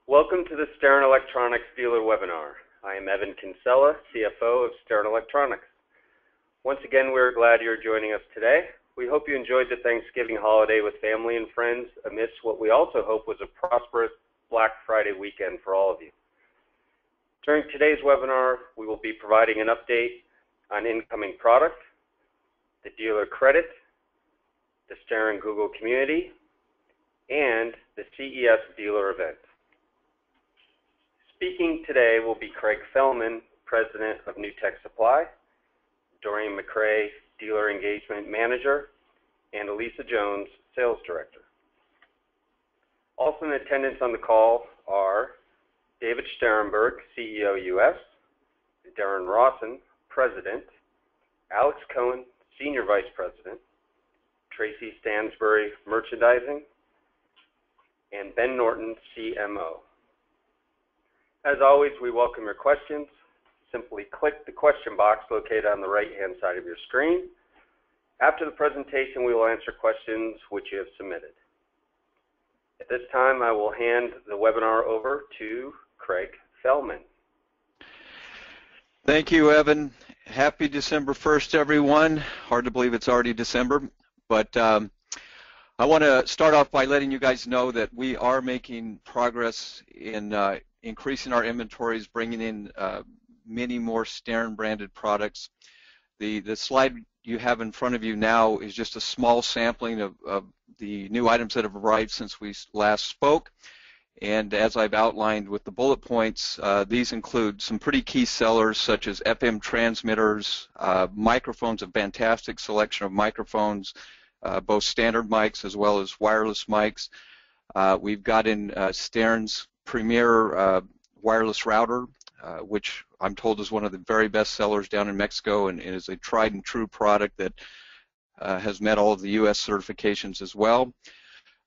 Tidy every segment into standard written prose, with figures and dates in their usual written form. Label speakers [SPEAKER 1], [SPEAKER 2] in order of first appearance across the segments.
[SPEAKER 1] Welcome to the Steren Electronics Dealer Webinar. I am Evan Kinsella, CFO of Steren Electronics. Once again, we're glad you're joining us today. We hope you enjoyed the Thanksgiving holiday with family and friends amidst what we also hope was a prosperous Black Friday weekend for all of you. During today's webinar, we will be providing an update on incoming product, the dealer credit, the Steren Google community, and the CES dealer event. Speaking today will be Craig Fellman, President of New Tech Supply, Dorian McCrae, Dealer Engagement Manager, and Elisa Jones, Sales Director. Also in attendance on the call are David Sterenberg, CEO US, Darren Rawson, President, Alex Cohen, Senior Vice President, Tracy Stansbury, Merchandising, and Ben Norton, CMO. As always, we welcome your questions. Simply click the question box located on the right-hand side of your screen. After the presentation, we will answer questions which you have submitted. At this time, I will hand the webinar over to Craig Fellman.
[SPEAKER 2] Thank you, Evan. Happy December 1st, everyone. Hard to believe it's already December, but I want to start off by letting you guys know that we are making progress in increasing our inventories, bringing in many more Steren branded products. The slide you have in front of you now is just a small sampling of the new items that have arrived since we last spoke. And as I've outlined with the bullet points, these include some pretty key sellers such as FM transmitters, microphones, a fantastic selection of microphones, both standard mics as well as wireless mics. We've got in Steren's premier wireless router, which I'm told is one of the very best sellers down in Mexico and is a tried and true product that has met all of the U.S. certifications as well.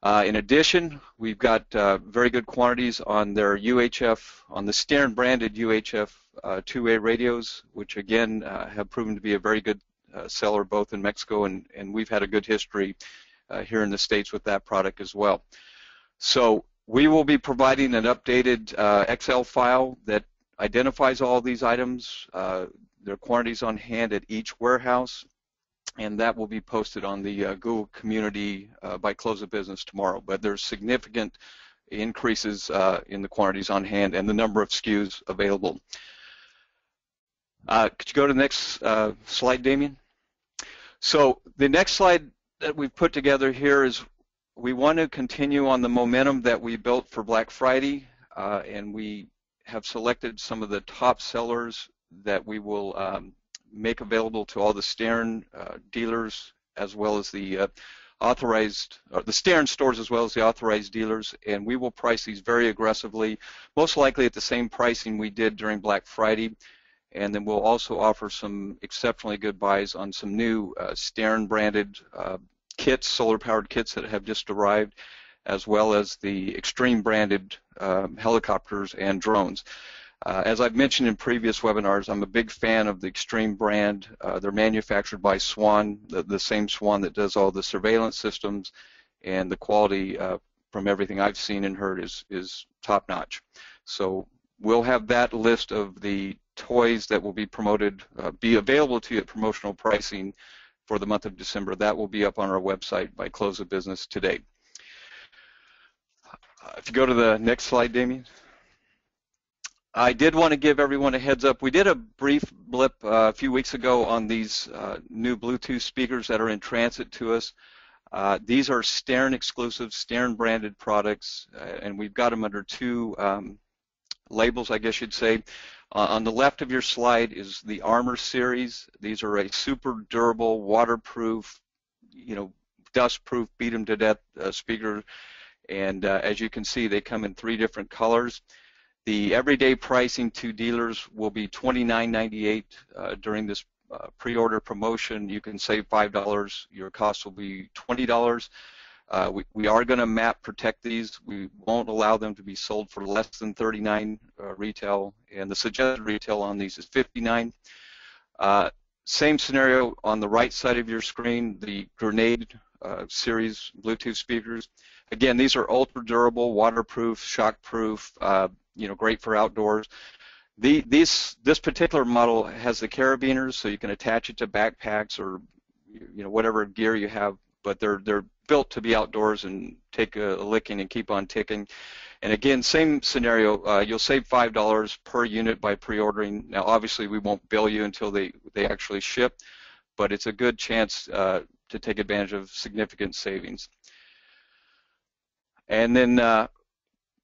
[SPEAKER 2] In addition, we've got very good quantities on their UHF, on the Steren branded UHF 2A radios, which again have proven to be a very good seller both in Mexico and we've had a good history here in the States with that product as well. So we will be providing an updated Excel file that identifies all these items, their quantities on hand at each warehouse, and that will be posted on the Google community by close of business tomorrow. But there's significant increases in the quantities on hand and the number of SKUs available. Could you go to the next slide, Damien? So the next slide that we've put together here is we want to continue on the momentum that we built for Black Friday, and we have selected some of the top sellers that we will make available to all the Steren dealers as well as the authorized, or the Steren stores as well as the authorized dealers, and we will price these very aggressively, most likely at the same pricing we did during Black Friday. And then we'll also offer some exceptionally good buys on some new Steren branded kits, solar powered kits that have just arrived, as well as the Extreme branded helicopters and drones. As I've mentioned in previous webinars, I'm a big fan of the Extreme brand. They're manufactured by Swan, the same Swan that does all the surveillance systems, and the quality from everything I've seen and heard is top notch. So we'll have that list of the toys that will be promoted, be available to you at promotional pricing for the month of December. That will be up on our website by close of business today. If you go to the next slide, Damien. I did want to give everyone a heads up. We did a brief blip a few weeks ago on these new Bluetooth speakers that are in transit to us. These are Steren exclusive, Steren branded products, and we've got them under two labels, I guess you'd say. On the left of your slide is the Armor series. These are a super durable, waterproof, dust-proof, beat 'em to death speaker. And as you can see, they come in 3 different colors. The everyday pricing to dealers will be $29.98 during this pre-order promotion. You can save $5. Your cost will be $20. We are going to map protect these. We won't allow them to be sold for less than $39 retail, and the suggested retail on these is $59. Same scenario on the right side of your screen, the Grenade series Bluetooth speakers. Again, these are ultra durable, waterproof, shockproof, great for outdoors. This particular model has the carabiners, so you can attach it to backpacks or whatever gear you have. But they're built to be outdoors and take a licking and keep on ticking. And again, same scenario. You'll save $5 per unit by pre-ordering. Now, obviously, we won't bill you until they actually ship, but it's a good chance to take advantage of significant savings. And then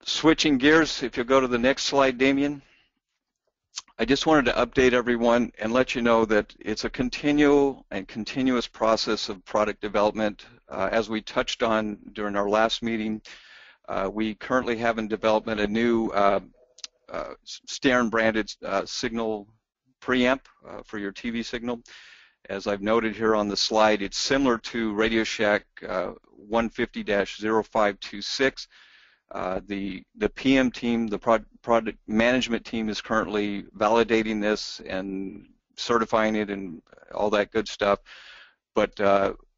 [SPEAKER 2] switching gears, if you'll go to the next slide, Damien. I just wanted to update everyone and let you know that it's a continual and continuous process of product development. As we touched on during our last meeting, we currently have in development a new Steren branded signal preamp for your TV signal. As I've noted here on the slide, it's similar to Radio Shack 150-0526. The PM team, the product management team, is currently validating this and certifying it and all that good stuff. But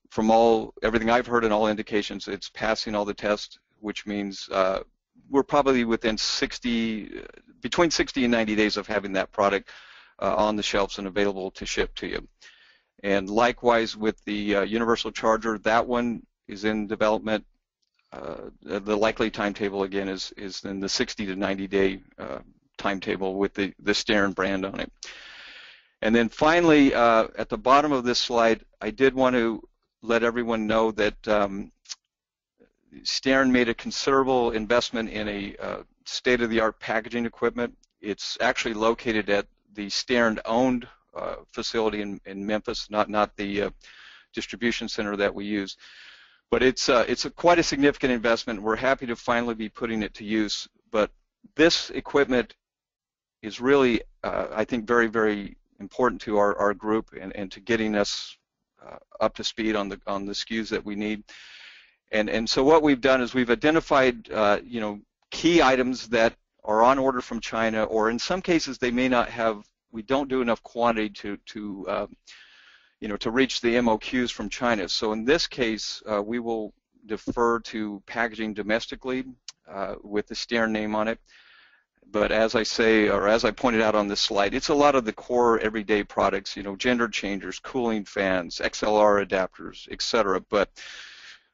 [SPEAKER 2] from everything I've heard and all indications, it's passing all the tests, which means we're probably within between 60 and 90 days of having that product on the shelves and available to ship to you. And likewise with the universal charger, that one is in development. The likely timetable again is in the 60 to 90 day timetable with the Steren brand on it. And then finally, at the bottom of this slide, I did want to let everyone know that Steren made a considerable investment in a state-of-the-art packaging equipment. It's actually located at the Steren-owned facility in Memphis, not the distribution center that we use. But it's quite a significant investment. We're happy to finally be putting it to use. But this equipment is really, I think, very, very important to our group and to getting us up to speed on the SKUs that we need. And so what we've done is we've identified key items that are on order from China, or in some cases they may not have. We don't do enough quantity to reach the MOQs from China. So in this case, we will defer to packaging domestically with the Steren name on it. But as I say, or as I pointed out on this slide, it's a lot of the core everyday products, gender changers, cooling fans, XLR adapters, etc. But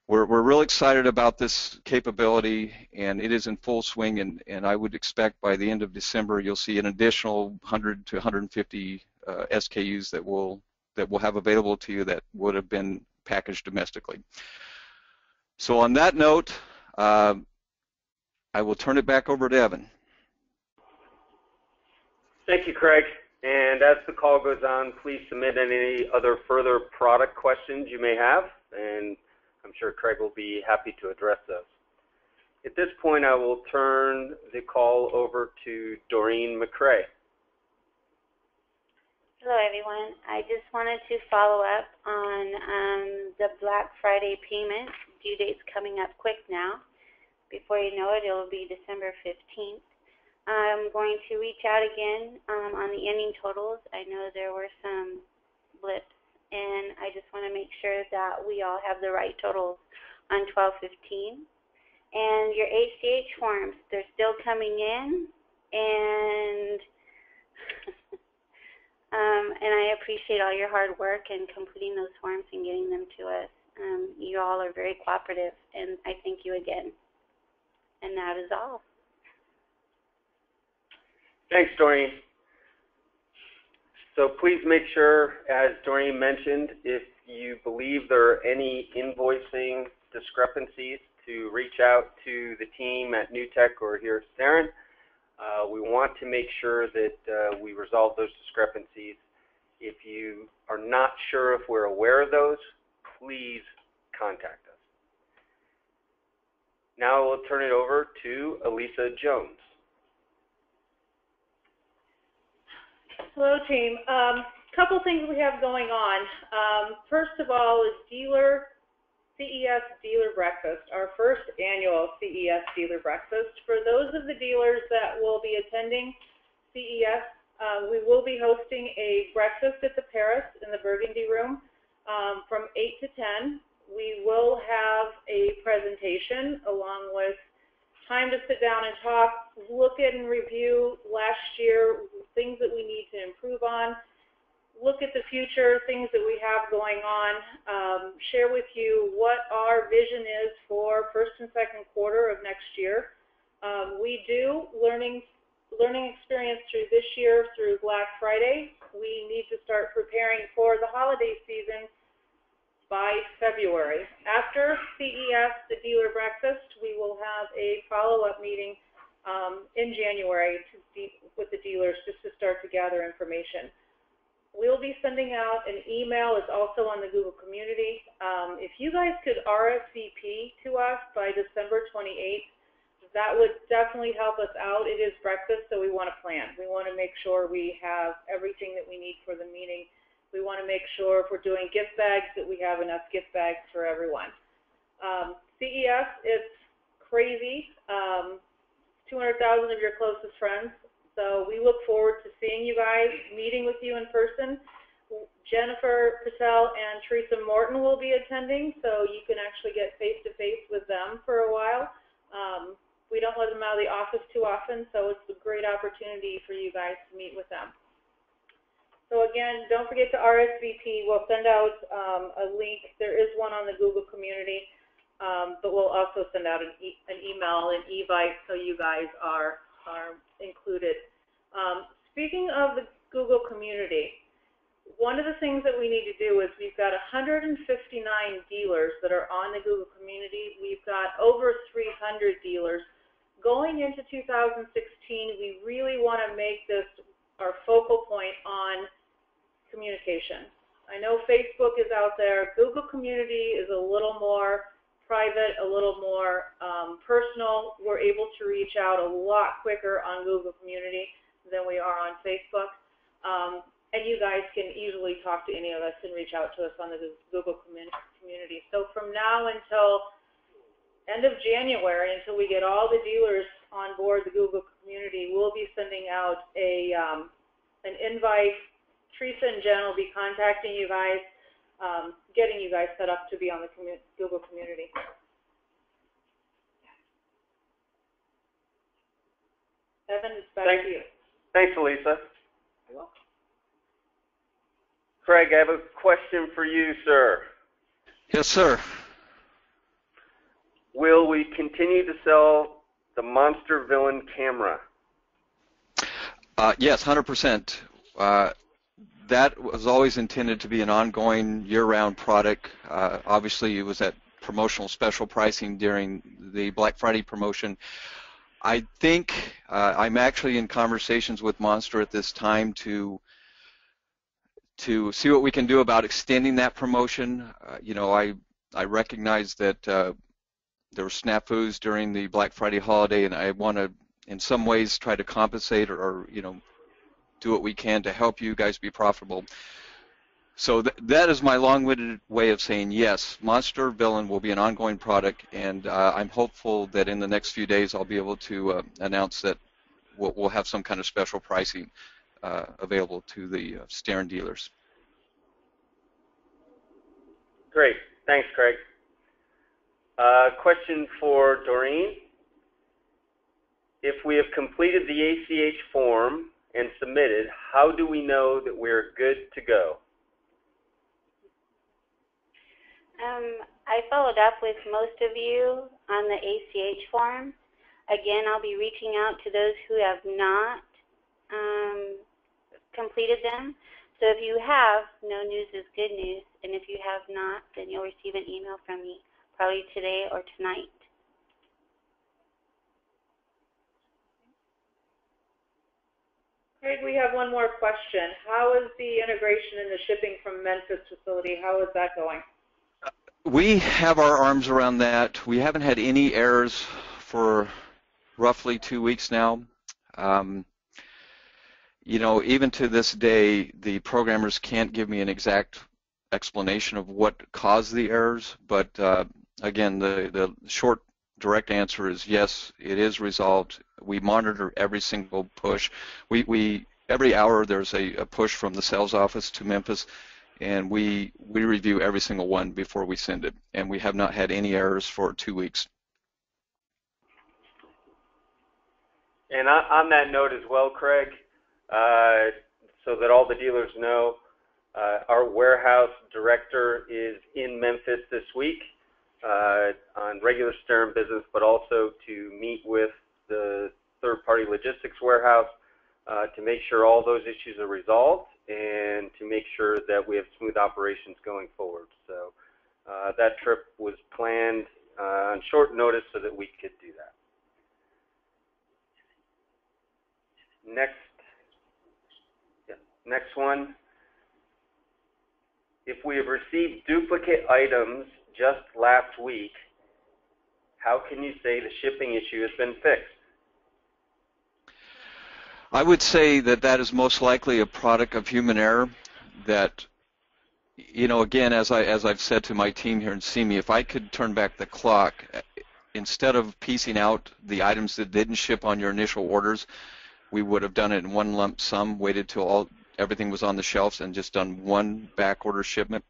[SPEAKER 2] we're real excited about this capability, and it is in full swing, and I would expect by the end of December you'll see an additional 100 to 150 SKUs that we'll have available to you that would have been packaged domestically. So on that note, I will turn it back over to Evan.
[SPEAKER 1] Thank you, Craig. And as the call goes on, please submit any other further product questions you may have, and I'm sure Craig will be happy to address those. At this point, I will turn the call over to Doreen McCrae.
[SPEAKER 3] Hello, everyone. I just wanted to follow up on the Black Friday payment. Due date's coming up quick now. Before you know it, it'll be December 15th. I'm going to reach out again on the ending totals. I know there were some blips, and I just want to make sure that we all have the right totals on 12/15. And your ACH forms, they're still coming in, and and I appreciate all your hard work in completing those forms and getting them to us. You all are very cooperative, and I thank you again. And that is all.
[SPEAKER 1] Thanks, Doreen. So please make sure, as Doreen mentioned, if you believe there are any invoicing discrepancies, to reach out to the team at NewTek or here at Steren. We want to make sure that we resolve those discrepancies. If you are not sure if we're aware of those, please contact us. Now we'll turn it over to Elisa Jones.
[SPEAKER 4] Hello, team. Couple things we have going on. First of all is CES Dealer Breakfast, our first annual CES Dealer Breakfast. For those of the dealers that will be attending CES, we will be hosting a breakfast at the Paris in the Burgundy Room from 8 to 10. We will have a presentation along with time to sit down and talk, look at and review last year, things that we need to improve on, look at the future, things that we have going on, share with you what our vision is for first and second quarter of next year. We do learning experience through this year through Black Friday. We need to start preparing for the holiday season by February. After CES, the dealer breakfast, we will have a follow-up meeting in January with the dealers just to start to gather information. We'll be sending out an email. It's also on the Google community. If you guys could RSVP to us by December 28th, that would definitely help us out. It is breakfast, so we want to plan. We want to make sure we have everything that we need for the meeting. We want to make sure if we're doing gift bags that we have enough gift bags for everyone. CES, it's crazy. 200,000 of your closest friends. So we look forward to seeing you guys, meeting with you in person. Jennifer Patel and Teresa Morton will be attending, so you can actually get face-to-face with them for a while. We don't let them out of the office too often, so it's a great opportunity for you guys to meet with them. So again, don't forget to RSVP. We'll send out a link. There is one on the Google community, but we'll also send out an email, an e-bite, so you guys are included. Speaking of the Google community, one of the things that we need to do is we've got 159 dealers that are on the Google community. We've got over 300 dealers. Going into 2016, we really want to make this our focal point on communication. I know Facebook is out there. Google community is a little more private, a little more personal. We're able to reach out a lot quicker on Google community than we are on Facebook. And you guys can easily talk to any of us and reach out to us on the Google community. So from now until end of January, until we get all the dealers on board the Google community, we'll be sending out an invite. Teresa and Jen will be contacting you guys, getting you guys set up to be on the Google community. Evan, it's back to you.
[SPEAKER 1] Thanks, Elisa.
[SPEAKER 4] You're welcome.
[SPEAKER 1] Craig, I have a question for you, sir.
[SPEAKER 2] Yes, sir.
[SPEAKER 1] Will we continue to sell the Monster Villain camera?
[SPEAKER 2] Yes, 100%. That was always intended to be an ongoing year-round product. Obviously, it was at promotional special pricing during the Black Friday promotion. I think I'm actually in conversations with Monster at this time to see what we can do about extending that promotion. I recognize that there were snafus during the Black Friday holiday, and I want to, in some ways, try to compensate or do what we can to help you guys be profitable. So that is my long-winded way of saying yes, Monster Villain will be an ongoing product, and I'm hopeful that in the next few days I'll be able to announce that we'll have some kind of special pricing available to the Steren dealers.
[SPEAKER 1] Great. Thanks, Craig. Question for Doreen. If we have completed the ACH form and submitted, how do we know that we're good to go?
[SPEAKER 3] I followed up with most of you on the ACH form. Again, I'll be reaching out to those who have not completed them. So if you have, no news is good news. And if you have not, then you'll receive an email from me, probably today or tonight.
[SPEAKER 4] Craig, we have one more question. How is the integration in the shipping from Memphis facility? How is that going?
[SPEAKER 2] We have our arms around that. We haven't had any errors for roughly 2 weeks now. Even to this day, the programmers can't give me an exact explanation of what caused the errors, but again, the short, direct answer is yes, it is resolved. We monitor every single push. Every hour there's a push from the sales office to Memphis, and we review every single one before we send it, and we have not had any errors for 2 weeks.
[SPEAKER 1] And on that note as well, Craig, so that all the dealers know, our warehouse director is in Memphis this week on regular Steren business, but also to meet with the third-party logistics warehouse to make sure all those issues are resolved and to make sure that we have smooth operations going forward. So that trip was planned on short notice so that we could do that. Next one. If we have received duplicate items just last week, how can you say the shipping issue has been fixed?
[SPEAKER 2] I would say that that is most likely a product of human error. That, you know, again, as I've said to my team here in CME, if I could turn back the clock, instead of piecing out the items that didn't ship on your initial orders, we would have done it in one lump sum, waited till everything was on the shelves, and just done one back order shipment.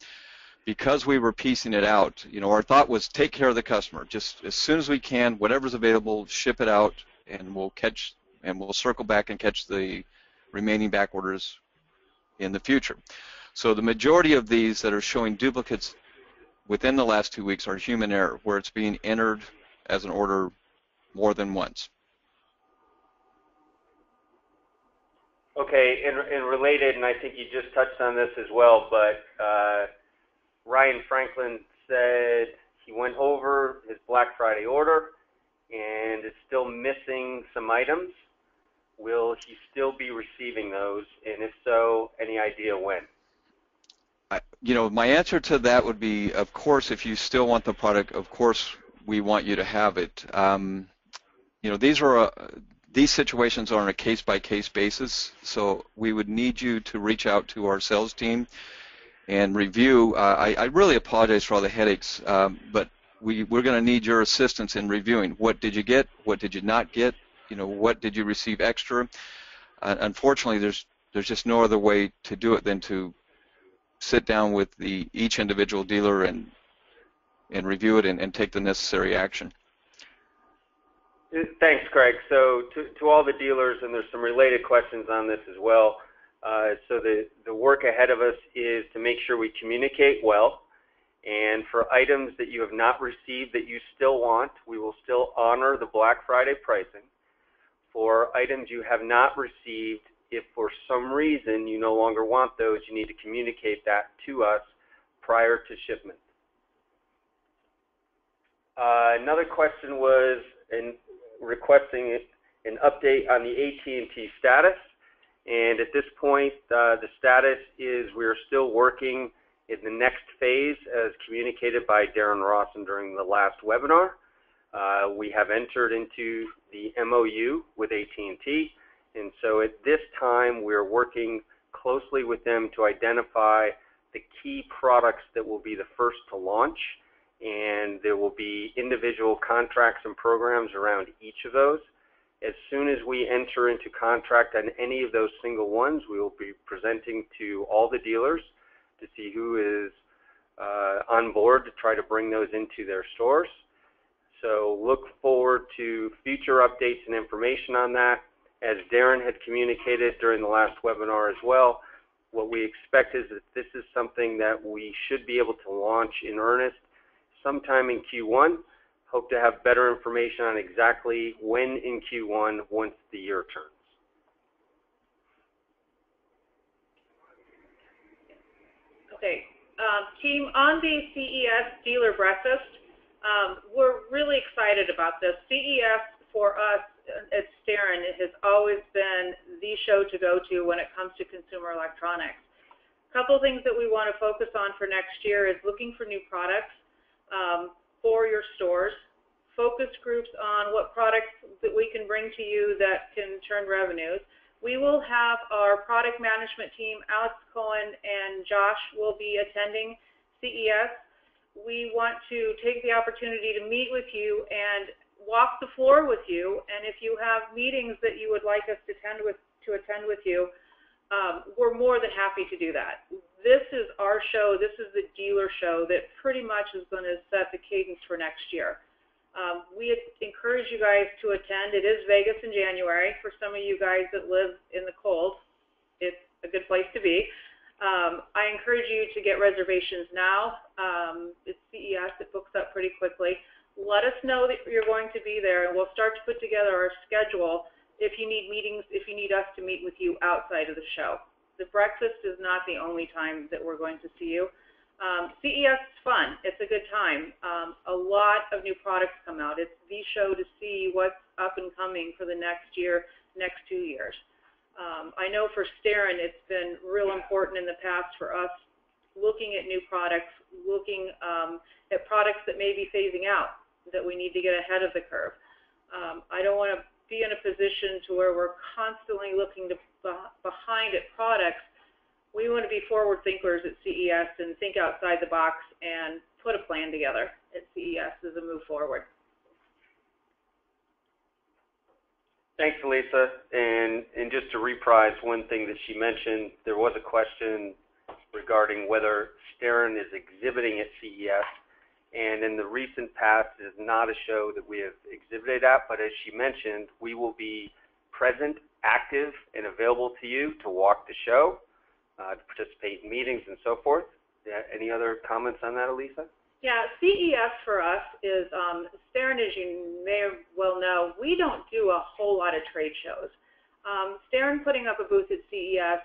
[SPEAKER 2] Because we were piecing it out, you know, our thought was take care of the customer. Just as soon as we can, whatever's available, ship it out, and we'll circle back and catch the remaining back orders in the future. So the majority of these that are showing duplicates within the last 2 weeks are human error, where it's being entered as an order more than once.
[SPEAKER 1] Okay, and related, and I think you just touched on this as well, but Ryan Franklin said he went over his Black Friday order and is still missing some items. Will he still be receiving those? And if so, any idea when?
[SPEAKER 2] You know, my answer to that would be, of course, if you still want the product, of course, we want you to have it. You know, these situations are on a case-by-case basis, so we would need you to reach out to our sales team and review. I really apologize for all the headaches, but we're going to need your assistance in reviewing. What did you get? What did you not get? You know, what did you receive extra? Unfortunately, there's just no other way to do it than to sit down with each individual dealer and review it and take the necessary action.
[SPEAKER 1] Thanks, Craig. So to all the dealers, and there's some related questions on this as well. So the work ahead of us is to make sure we communicate well. And for items that you have not received that you still want, we will still honor the Black Friday pricing. For items you have not received, if for some reason you no longer want those, you need to communicate that to us prior to shipment. Another question was requesting an update on the AT&T status. And at this point, the status is we're still working in the next phase as communicated by Darren Rawson during the last webinar. We have entered into the MOU with AT&T, and so at this time we're working closely with them to identify the key products that will be the first to launch, and there will be individual contracts and programs around each of those. As soon as we enter into contract on any of those single ones, we will be presenting to all the dealers to see who is on board to try to bring those into their stores. So look forward to future updates and information on that. As Darren had communicated during the last webinar as well, what we expect is that this is something that we should be able to launch in earnest sometime in Q1. Hope to have better information on exactly when in Q1 once the year turns.
[SPEAKER 4] Okay, team, on the CES dealer breakfast, we're really excited about this. CES for us at Steren has always been the show to go to when it comes to consumer electronics. A couple things that we want to focus on for next year is looking for new products for your stores, focus groups on what products that we can bring to you that can turn revenues. We will have our product management team, Alex Cohen and Josh, will be attending CES. We want to take the opportunity to meet with you and walk the floor with you, and if you have meetings that you would like us to attend with you, we're more than happy to do that. this is our show. This is the dealer show that pretty much is going to set the cadence for next year. We encourage you guys to attend. It is Vegas in January. For some of you guys that live in the cold, it's a good place to be. I encourage you to get reservations now. It's CES. It books up pretty quickly. Let us know that you're going to be there, and we'll start to put together our schedule if you need meetings, if you need us to meet with you outside of the show. The breakfast is not the only time that we're going to see you. CES is fun. It's a good time. A lot of new products come out. It's the show to see what's up and coming for the next year, next 2 years. I know for Steren, it's been real important in the past for us looking at new products, looking at products that may be phasing out, that we need to get ahead of the curve. I don't want to be in a position to where we're constantly looking behind at products. We want to be forward thinkers at CES and think outside the box and put a plan together at CES as a move forward.
[SPEAKER 1] Thanks, Elisa. And just to reprise one thing that she mentioned, there was a question regarding whether Steren is exhibiting at CES. And in the recent past, it is not a show that we have exhibited at, but as she mentioned, we will be present, active, and available to you to walk the show, to participate in meetings and so forth. Any other comments on that, Elisa?
[SPEAKER 4] Yeah, CES for us is, Steren, as you may well know, we don't do a whole lot of trade shows. Steren putting up a booth at CES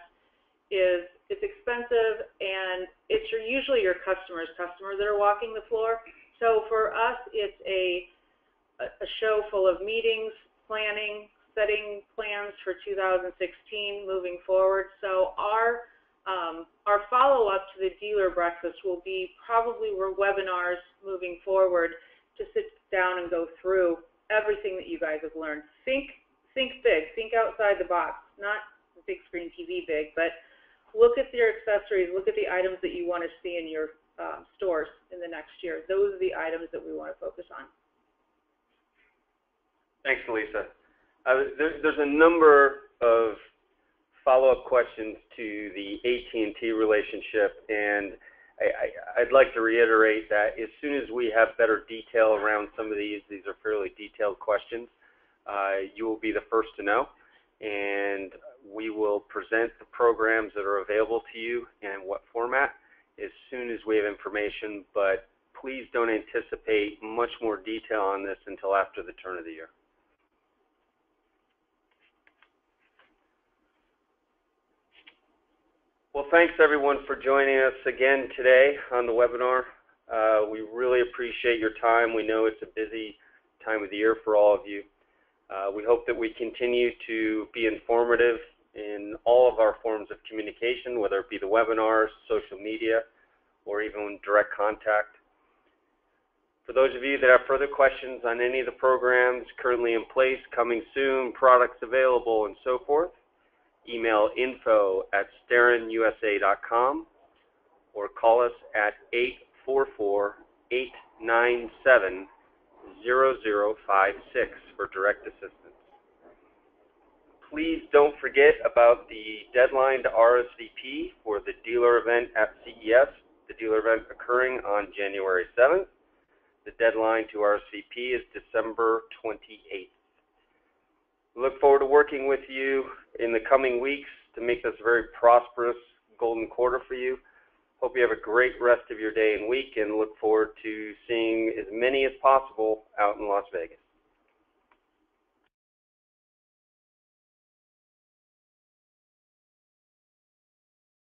[SPEAKER 4] it's expensive, and it's usually your customers that are walking the floor. So for us, it's a show full of meetings, planning, setting plans for 2016 moving forward. So our follow-up to the dealer breakfast will be probably webinars moving forward to sit down and go through everything that you guys have learned. Think big, think outside the box, not big screen TV big, but look at your accessories, look at the items that you want to see in your stores in the next year. Those are the items that we want to focus on.
[SPEAKER 1] Thanks, Elisa. There's a number of follow-up questions to the AT&T relationship, and I'd like to reiterate that as soon as we have better detail around some of these are fairly detailed questions, you will be the first to know, and we will present the programs that are available to you and in what format as soon as we have information, but please don't anticipate much more detail on this until after the turn of the year. Well, thanks everyone for joining us again today on the webinar. We really appreciate your time. We know it's a busy time of the year for all of you. We hope that we continue to be informative in all of our forms of communication, whether it be the webinars, social media, or even direct contact. For those of you that have further questions on any of the programs currently in place, coming soon, products available, and so forth, email info@sterenusa.com or call us at 844-897-0056 for direct assistance. Please don't forget about the deadline to RSVP for the dealer event at CES, the dealer event occurring on January 7th. The deadline to RSVP is December 28th. We look forward to working with you in the coming weeks to make this a very prosperous golden quarter for you. Hope you have a great rest of your day and week, and look forward to seeing as many as possible out in Las Vegas.